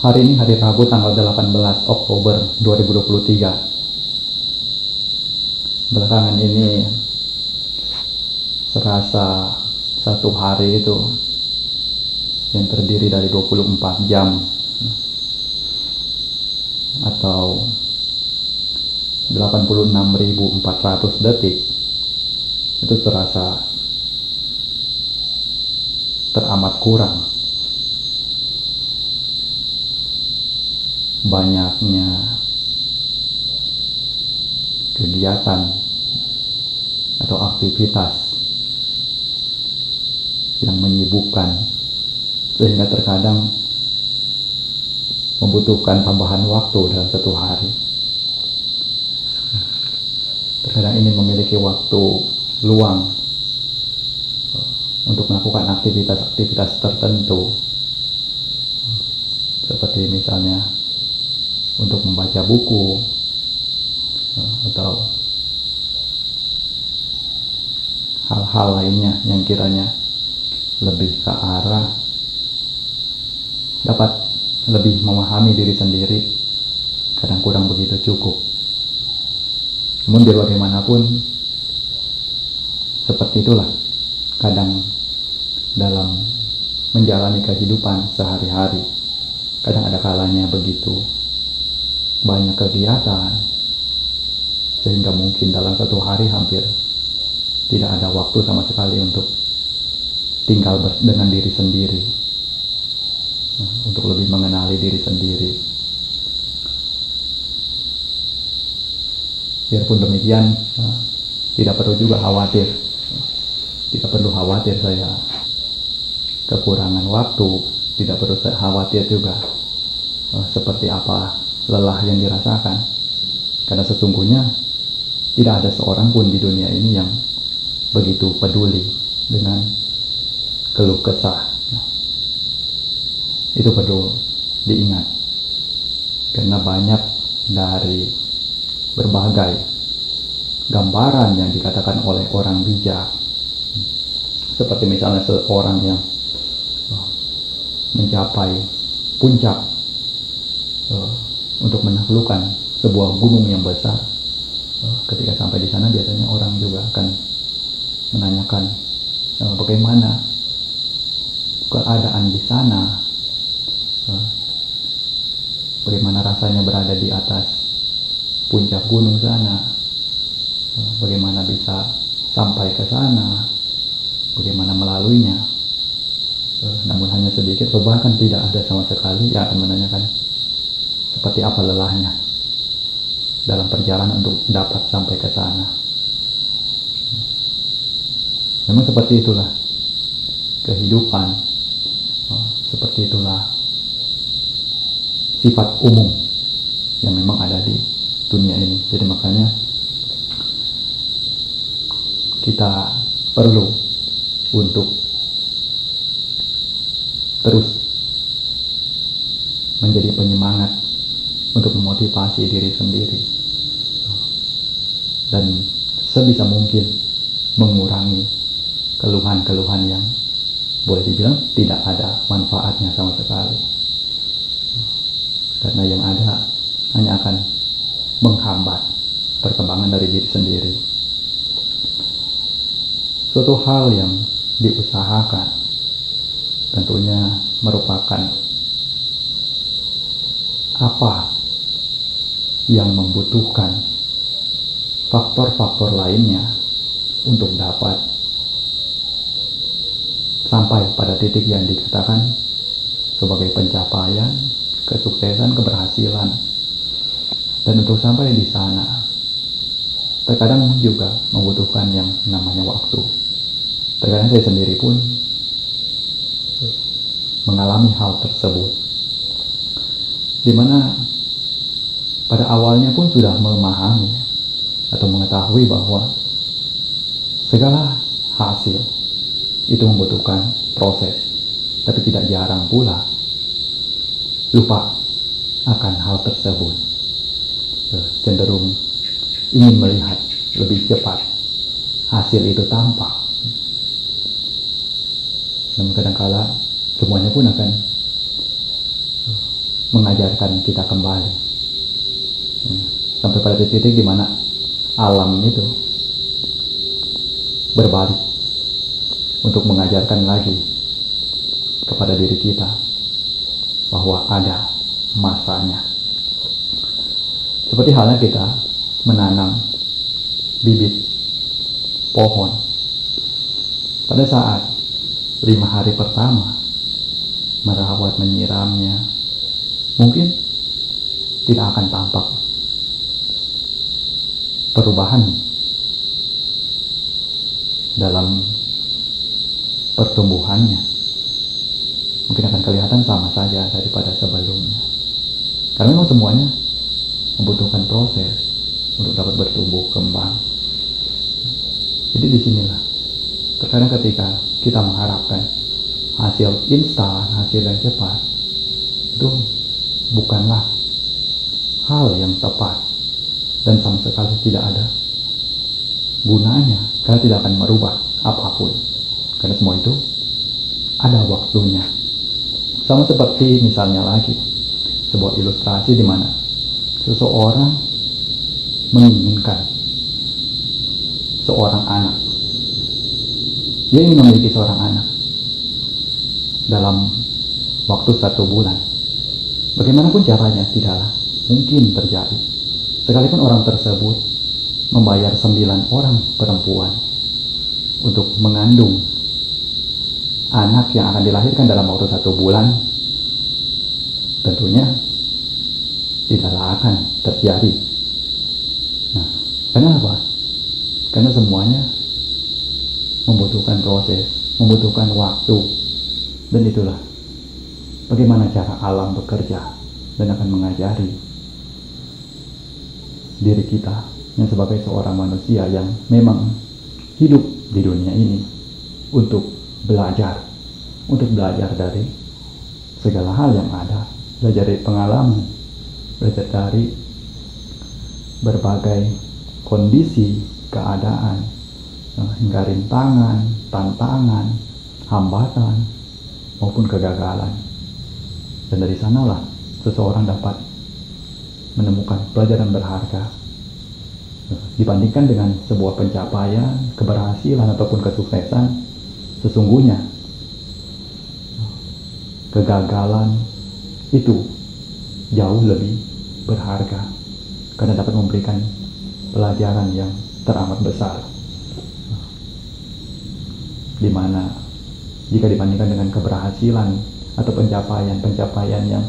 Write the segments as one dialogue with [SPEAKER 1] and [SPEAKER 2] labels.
[SPEAKER 1] Hari ini hari Rabu tanggal 18 Oktober 2023. Belakangan ini serasa satu hari itu yang terdiri dari 24 jam atau 86.400 detik itu terasa teramat kurang. Banyaknya kegiatan atau aktivitas yang menyibukkan sehingga terkadang membutuhkan tambahan waktu dalam satu hari. Terkadang ingin memiliki waktu luang untuk melakukan aktivitas-aktivitas tertentu, seperti misalnya untuk membaca buku atau hal-hal lainnya yang kiranya lebih ke arah dapat lebih memahami diri sendiri. Kadang kurang begitu cukup. Namun biar bagaimanapun seperti itulah kadang dalam menjalani kehidupan sehari-hari. Kadang ada kalanya begitu banyak kegiatan sehingga mungkin dalam satu hari hampir tidak ada waktu sama sekali untuk tinggal dengan diri sendiri, untuk lebih mengenali diri sendiri. Biarpun demikian, tidak perlu juga khawatir. Tidak perlu khawatir saya kekurangan waktu, tidak perlu saya khawatir juga seperti apa lelah yang dirasakan. Karena sesungguhnya tidak ada seorang pun di dunia ini yang begitu peduli dengan keluh kesah. Itu perlu diingat. Karena banyak dari berbagai gambaran yang dikatakan oleh orang bijak, seperti misalnya seorang yang mencapai puncak untuk menaklukkan sebuah gunung yang besar. Ketika sampai di sana biasanya orang juga akan menanyakan bagaimana keadaan di sana, bagaimana rasanya berada di atas puncak gunung sana, bagaimana bisa sampai ke sana, bagaimana melaluinya. Namun hanya sedikit atau bahkan tidak ada sama sekali yang akan menanyakan seperti apa lelahnya dalam perjalanan untuk dapat sampai ke sana. Memang seperti itulah kehidupan, seperti itulah sifat umum yang memang ada di dunia ini. Jadi makanya kita perlu untuk terus menjadi penyemangat untuk memotivasi diri sendiri dan sebisa mungkin mengurangi keluhan-keluhan yang boleh dibilang tidak ada manfaatnya sama sekali, karena yang ada hanya akan menghambat perkembangan dari diri sendiri. Suatu hal yang diusahakan tentunya merupakan apa yang membutuhkan faktor-faktor lainnya untuk dapat sampai pada titik yang dikatakan sebagai pencapaian, kesuksesan, keberhasilan. Dan untuk sampai di sana terkadang juga membutuhkan yang namanya waktu. Terkadang saya sendiri pun mengalami hal tersebut, di mana pada awalnya pun sudah memahami atau mengetahui bahwa segala hasil itu membutuhkan proses, tapi tidak jarang pula lupa akan hal tersebut, cenderung ingin melihat lebih cepat hasil itu tampak. Namun kadangkala semuanya pun akan mengajarkan kita kembali. Sampai pada titik di mana alam itu berbalik untuk mengajarkan lagi kepada diri kita bahwa ada masanya. Seperti halnya kita menanam bibit pohon. Pada saat 5 hari pertama merawat, menyiramnya, mungkin tidak akan tampak perubahan dalam pertumbuhannya. Mungkin akan kelihatan sama saja daripada sebelumnya. Karena memang semuanya membutuhkan proses untuk dapat bertumbuh kembang. Jadi disinilah terkadang ketika kita mengharapkan hasil instan, hasil yang cepat, itu bukanlah hal yang tepat dan sama sekali tidak ada gunanya, karena tidak akan merubah apapun. Karena semua itu ada waktunya. Sama seperti misalnya lagi sebuah ilustrasi di mana seseorang menginginkan seorang anak. Dia ingin memiliki seorang anak dalam waktu 1 bulan. Bagaimanapun caranya tidaklah mungkin terjadi. Sekalipun orang tersebut membayar 9 orang perempuan untuk mengandung anak yang akan dilahirkan dalam waktu 1 bulan, tentunya tidaklah akan terjadi. Nah, karena apa? Karena semuanya membutuhkan proses, membutuhkan waktu, dan itulah bagaimana cara alam bekerja dan akan mengajari diri kita yang sebagai seorang manusia yang memang hidup di dunia ini untuk belajar dari segala hal yang ada, belajar dari pengalaman, belajar dari berbagai kondisi, keadaan, hingga rintangan, tantangan, hambatan, maupun kegagalan. Dan dari sanalah seseorang dapat menemukan pelajaran berharga dibandingkan dengan sebuah pencapaian, keberhasilan, ataupun kesuksesan. Sesungguhnya kegagalan itu jauh lebih berharga karena dapat memberikan pelajaran yang teramat besar, di mana jika dibandingkan dengan keberhasilan atau pencapaian yang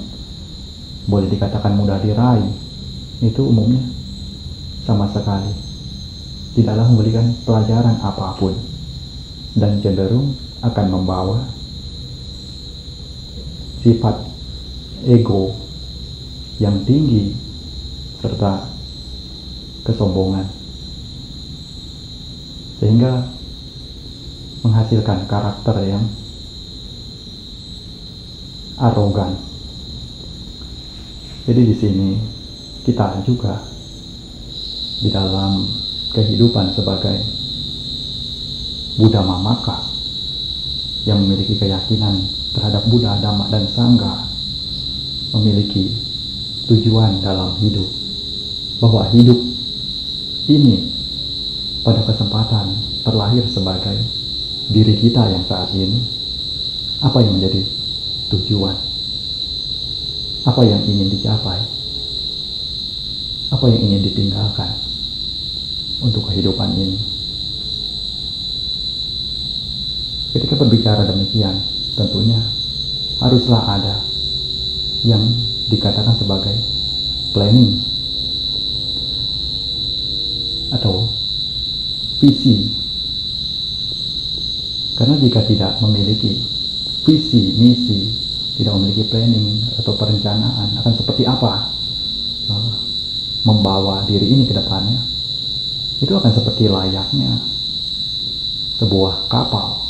[SPEAKER 1] boleh dikatakan mudah diraih, itu umumnya sama sekali tidaklah memberikan pelajaran apapun dan cenderung akan membawa sifat ego yang tinggi serta kesombongan, sehingga menghasilkan karakter yang arogan. Jadi di sini kita juga di dalam kehidupan sebagai Buddha Mamaka yang memiliki keyakinan terhadap Buddha, Dhamma, dan Sangha, memiliki tujuan dalam hidup, bahwa hidup ini pada kesempatan terlahir sebagai diri kita yang saat ini, apa yang menjadi tujuan, apa yang ingin dicapai, apa yang ingin ditinggalkan untuk kehidupan ini. Ketika berbicara demikian, tentunya haruslah ada yang dikatakan sebagai planning atau visi. Karena jika tidak memiliki visi, misi, tidak memiliki planning atau perencanaan akan seperti apa membawa diri ini ke depannya, itu akan seperti layaknya sebuah kapal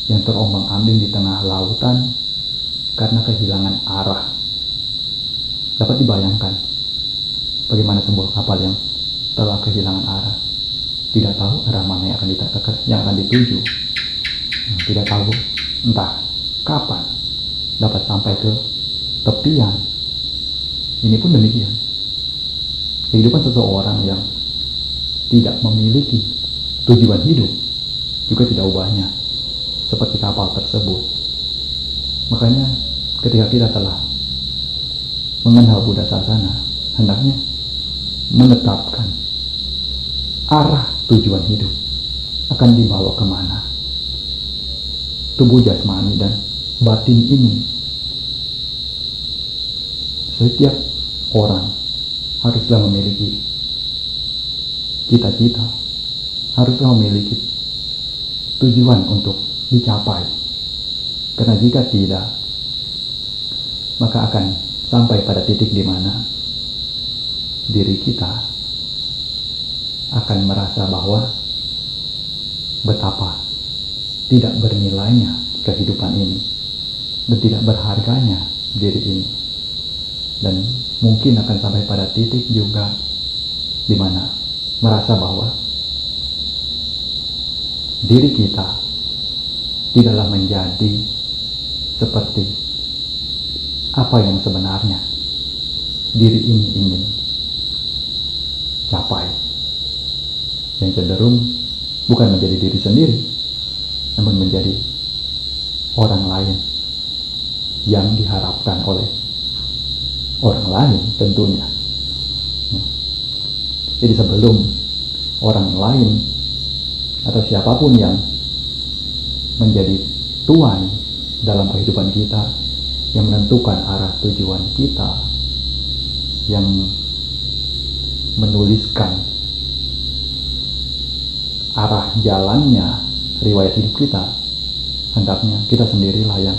[SPEAKER 1] yang terombang-ambing di tengah lautan karena kehilangan arah. Dapat dibayangkan bagaimana sebuah kapal yang telah kehilangan arah, tidak tahu arah mana yang akan dituju, tidak tahu entah kapan dapat sampai ke tepian. Ini pun demikian. Kehidupan seseorang yang tidak memiliki tujuan hidup juga tidak ubahnya seperti kapal tersebut. Makanya ketika kita telah mengenal Buddha Sasana, hendaknya menetapkan arah tujuan hidup akan dibawa kemana. Tubuh jasmani dan batin ini, setiap orang haruslah memiliki cita-cita, haruslah memiliki tujuan untuk dicapai. Karena jika tidak, maka akan sampai pada titik di mana diri kita akan merasa bahwa betapa tidak bernilainya kehidupan ini dan tidak berharganya diri ini. Dan mungkin akan sampai pada titik juga di mana merasa bahwa diri kita tidaklah menjadi seperti apa yang sebenarnya diri ini ingin capai. Yang cenderung bukan menjadi diri sendiri, namun menjadi orang lain yang diharapkan oleh orang lain tentunya. Jadi sebelum orang lain atau siapapun yang menjadi tuan dalam kehidupan kita, yang menentukan arah tujuan kita, yang menuliskan arah jalannya riwayat hidup kita, hendaknya kita sendirilah yang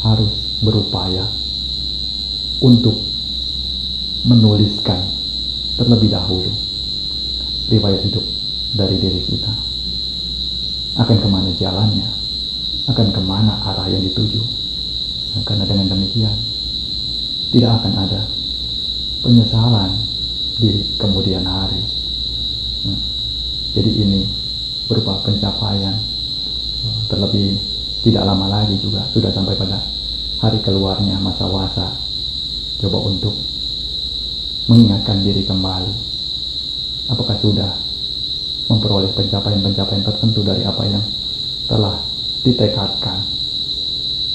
[SPEAKER 1] harus berupaya untuk menuliskan terlebih dahulu riwayat hidup dari diri kita. Akan kemana jalannya, akan kemana arah yang dituju. Karena dengan demikian tidak akan ada penyesalan di kemudian hari. Jadi ini berupa pencapaian. Terlebih tidak lama lagi juga sudah sampai pada hari keluarnya masa wasa. Coba untuk mengingatkan diri kembali, apakah sudah memperoleh pencapaian-pencapaian tertentu dari apa yang telah ditekadkan,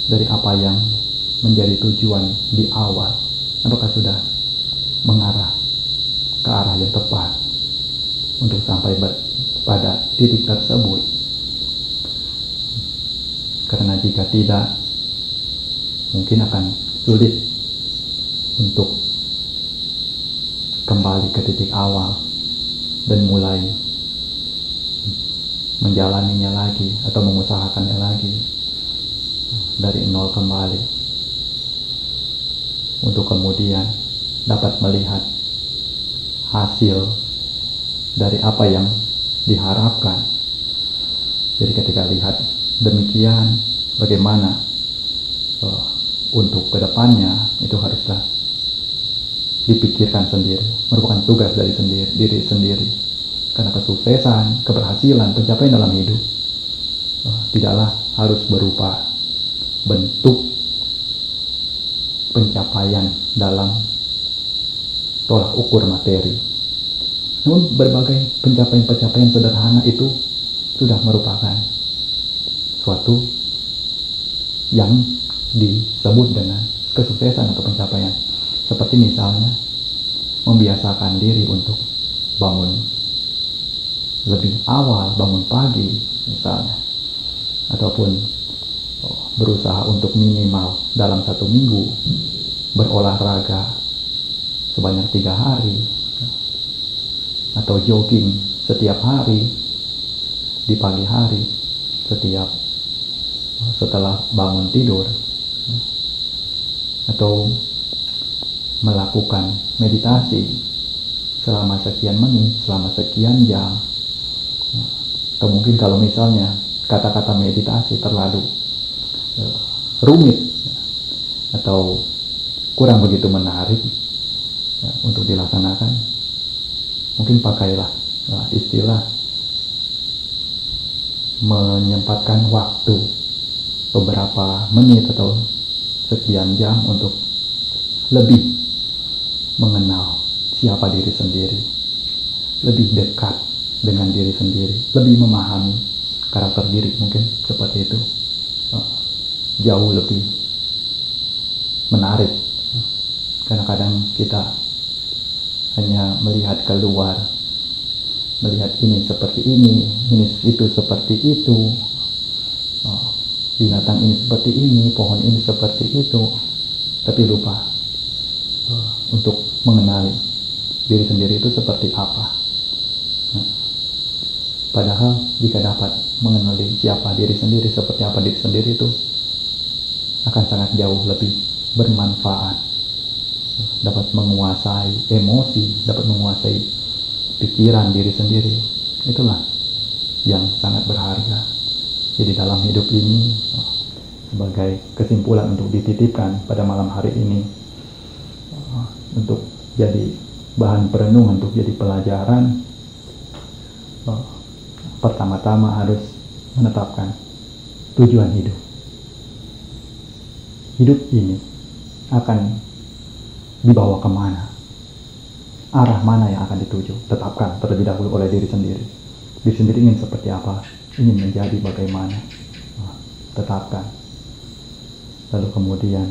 [SPEAKER 1] dari apa yang menjadi tujuan di awal, apakah sudah mengarah ke arah yang tepat untuk sampai pada titik tersebut. Karena jika tidak, mungkin akan sulit untuk kembali ke titik awal dan mulai menjalaninya lagi atau mengusahakannya lagi dari nol kembali, untuk kemudian dapat melihat hasil dari apa yang diharapkan. Jadi ketika lihat demikian, bagaimana untuk kedepannya itu haruslah dipikirkan sendiri, merupakan tugas dari diri sendiri. Karena kesuksesan, keberhasilan, pencapaian dalam hidup tidaklah harus berupa bentuk pencapaian dalam tolak ukur materi. Namun berbagai pencapaian-pencapaian sederhana itu sudah merupakan suatu yang disebut dengan kesuksesan atau pencapaian. Seperti misalnya membiasakan diri untuk bangun lebih awal, bangun pagi misalnya, ataupun berusaha untuk minimal dalam 1 minggu berolahraga sebanyak 3 hari, atau jogging setiap hari di pagi hari setelah bangun tidur, atau melakukan meditasi selama sekian menit, selama sekian jam. Atau mungkin kalau misalnya kata-kata meditasi terlalu rumit atau kurang begitu menarik untuk dilaksanakan, mungkin pakailah istilah menyempatkan waktu beberapa menit atau sekian jam untuk lebih mengenal siapa diri sendiri, lebih dekat dengan diri sendiri, lebih memahami karakter diri, mungkin seperti itu. Jauh lebih menarik, karena kadang kita hanya melihat keluar, melihat ini seperti ini itu seperti itu, binatang ini seperti ini, pohon ini seperti itu, tapi lupa untuk mengenali diri sendiri itu seperti apa. Padahal jika dapat mengenali siapa diri sendiri, seperti apa diri sendiri, itu akan sangat jauh lebih bermanfaat, dapat menguasai emosi, dapat menguasai pikiran diri sendiri. Itulah yang sangat berharga. Jadi dalam hidup ini, sebagai kesimpulan untuk dititipkan pada malam hari ini, untuk jadi bahan perenungan, untuk jadi pelajaran, pertama-tama harus menetapkan tujuan hidup. Hidup ini akan dibawa kemana? Arah mana yang akan dituju? Tetapkan terlebih dahulu oleh diri sendiri. Diri sendiri ingin seperti apa? Ingin menjadi bagaimana? Tetapkan. Lalu kemudian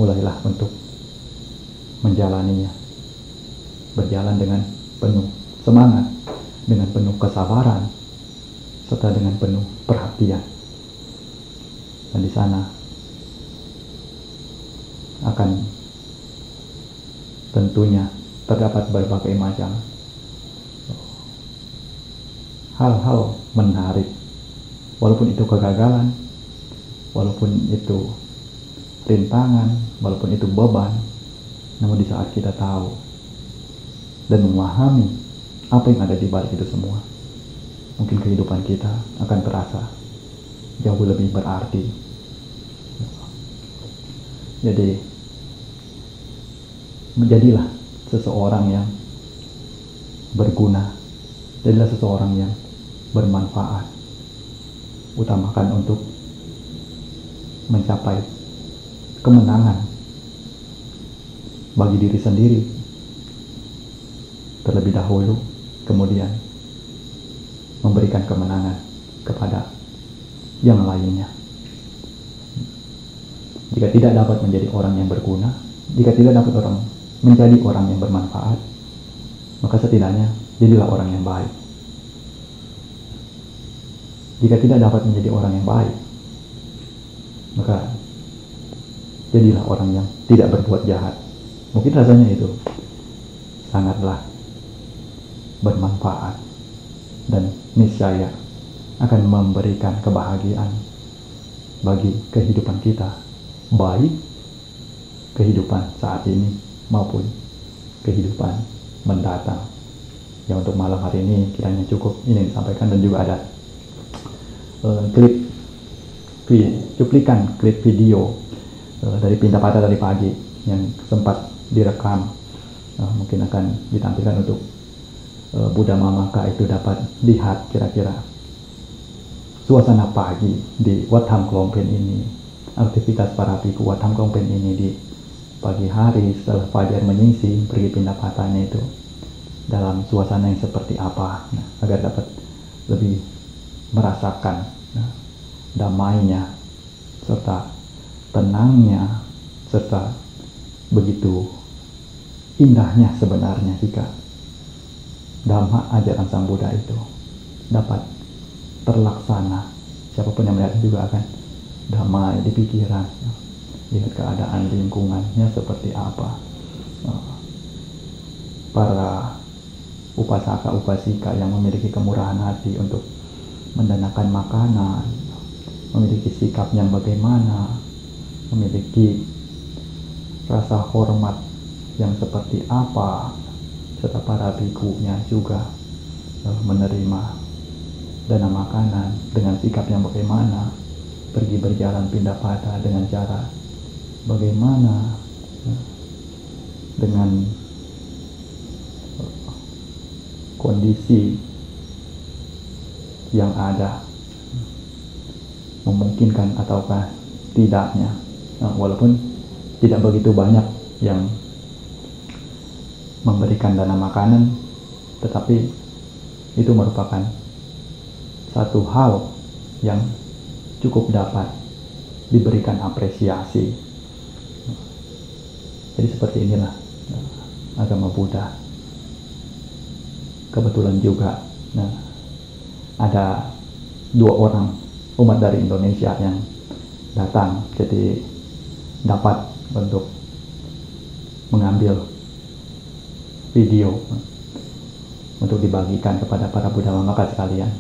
[SPEAKER 1] mulailah untuk menjalaninya. Berjalan dengan penuh semangat, dengan penuh kesabaran, serta dengan penuh perhatian. Dan di sana akan tentunya terdapat berbagai macam hal-hal menarik, walaupun itu kegagalan, walaupun itu rintangan, walaupun itu beban. Namun di saat kita tahu dan memahami apa yang ada di balik itu semua, mungkin kehidupan kita akan terasa jauh lebih berarti. Jadi menjadilah seseorang yang berguna, jadilah seseorang yang bermanfaat. Utamakan untuk mencapai kemenangan bagi diri sendiri terlebih dahulu, kemudian memberikan kemenangan kepada yang lainnya. Jika tidak dapat menjadi orang yang berguna, jika tidak dapat menjadi orang yang bermanfaat, maka setidaknya jadilah orang yang baik. Jika tidak dapat menjadi orang yang baik, maka jadilah orang yang tidak berbuat jahat. Mungkin rasanya itu sangatlah bermanfaat dan niscaya akan memberikan kebahagiaan bagi kehidupan kita, baik kehidupan saat ini maupun kehidupan mendatang. Ya, untuk malam hari ini kiranya cukup ini disampaikan, dan juga ada cuplikan klip video dari Pindapata tadi pagi yang sempat direkam. Mungkin akan ditampilkan untuk Buddha Mamaka itu dapat lihat kira-kira suasana pagi di Wat Tham Klongpen ini, aktivitas para biku Wat Tham Klongpen ini di pagi hari setelah fajar menyingsing pergi Pindapatanya itu dalam suasana yang seperti apa, agar dapat lebih merasakan damainya serta tenangnya, serta begitu indahnya sebenarnya jika Dhamma ajaran Sang Buddha itu dapat terlaksana. Siapapun yang melihat juga akan damai di pikiran, lihat keadaan lingkungannya seperti apa. Para upasaka upasika yang memiliki kemurahan hati untuk mendanakan makanan, memiliki sikap yang bagaimana, memiliki rasa hormat yang seperti apa, serta para bikunya juga menerima dana makanan dengan sikap yang bagaimana, pergi berjalan Pindapata dengan cara bagaimana, dengan kondisi yang ada memungkinkan ataukah tidaknya. Walaupun tidak begitu banyak yang memberikan dana makanan, tetapi itu merupakan satu hal yang cukup dapat diberikan apresiasi. Jadi seperti inilah agama Buddha. Kebetulan juga ada 2 orang umat dari Indonesia yang datang, jadi dapat untuk mengambil video untuk dibagikan kepada para Buddha Mamaka sekalian.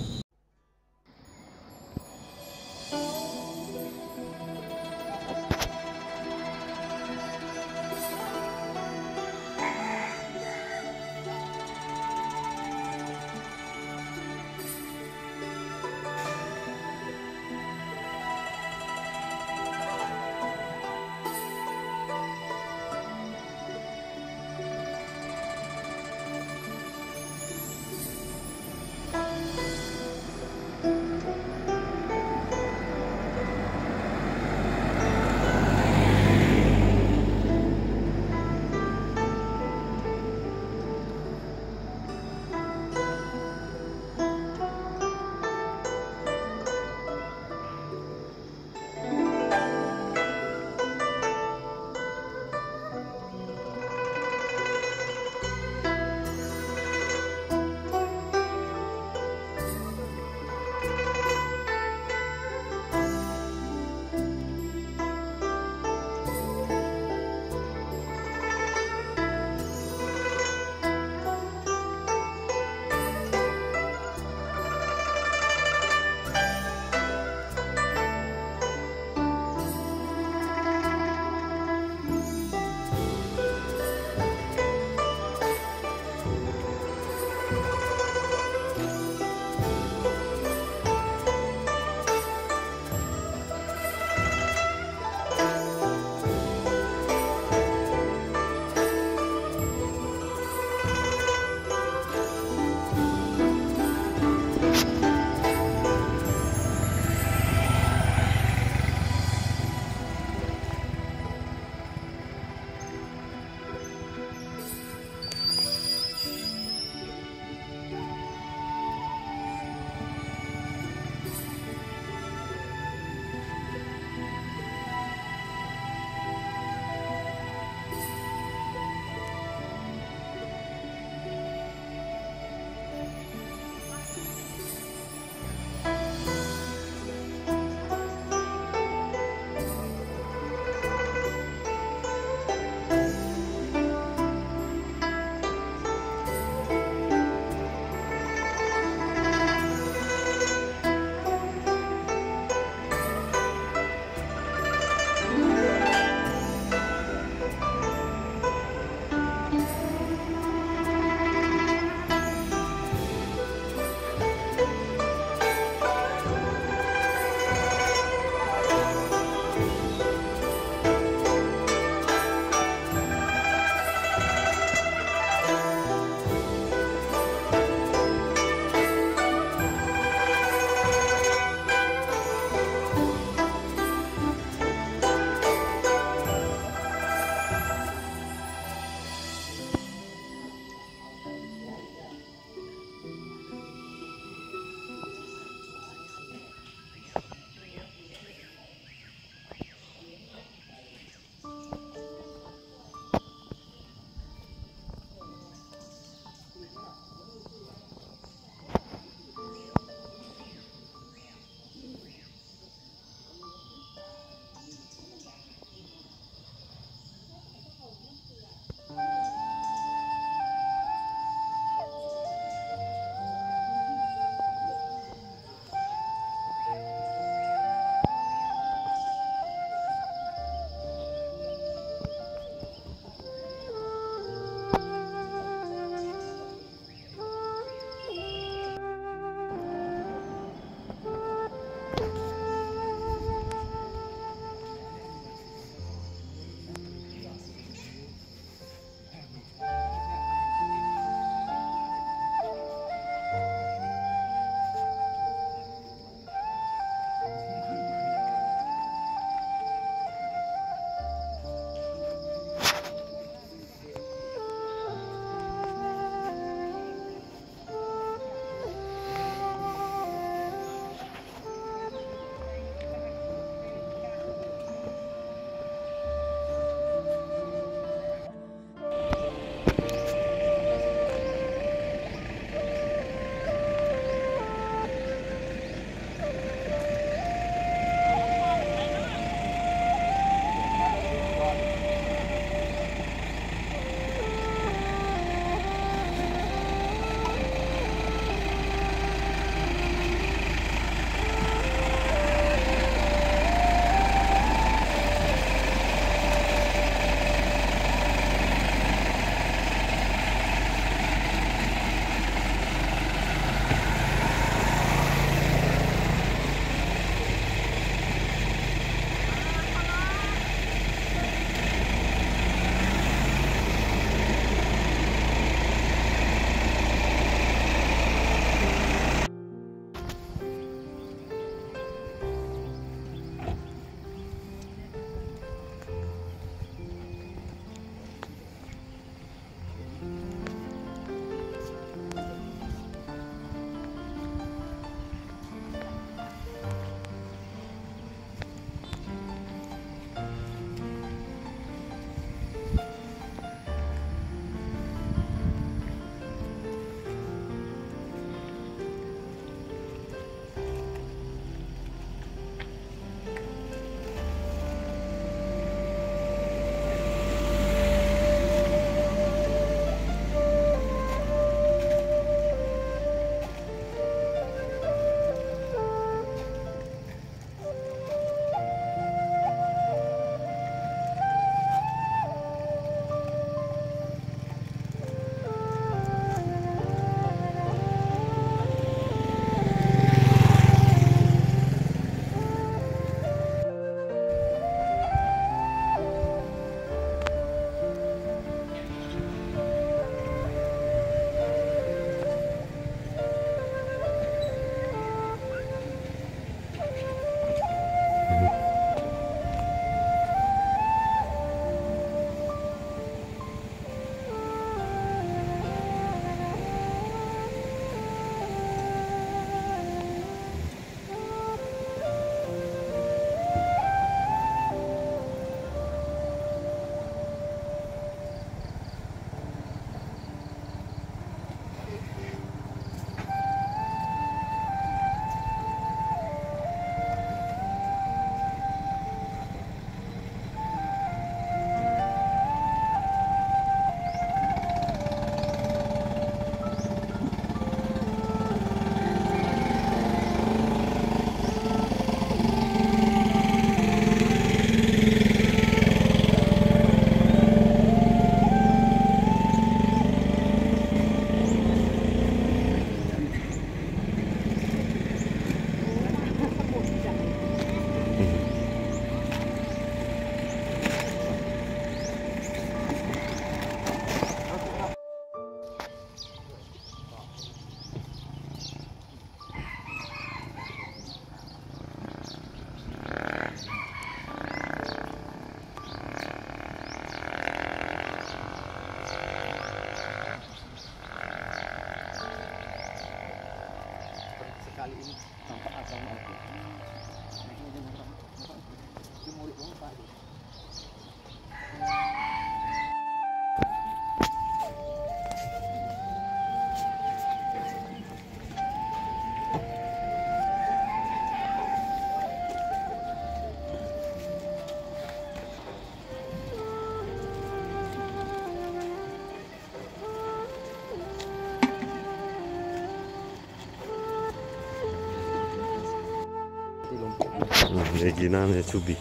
[SPEAKER 2] Reginane Cubi.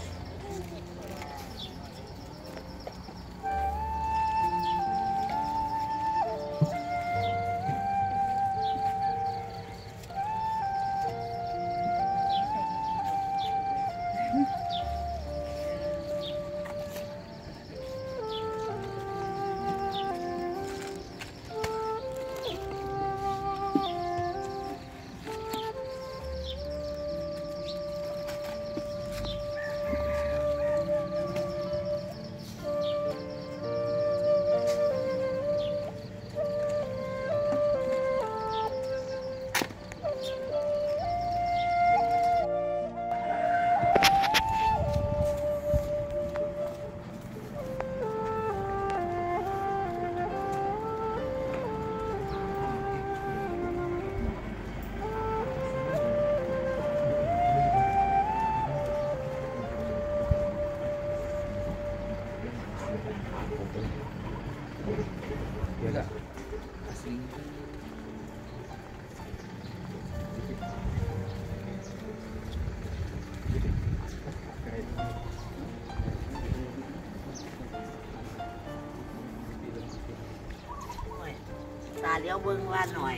[SPEAKER 3] ตาเลี้ยวเบิ่งว่าหน่อย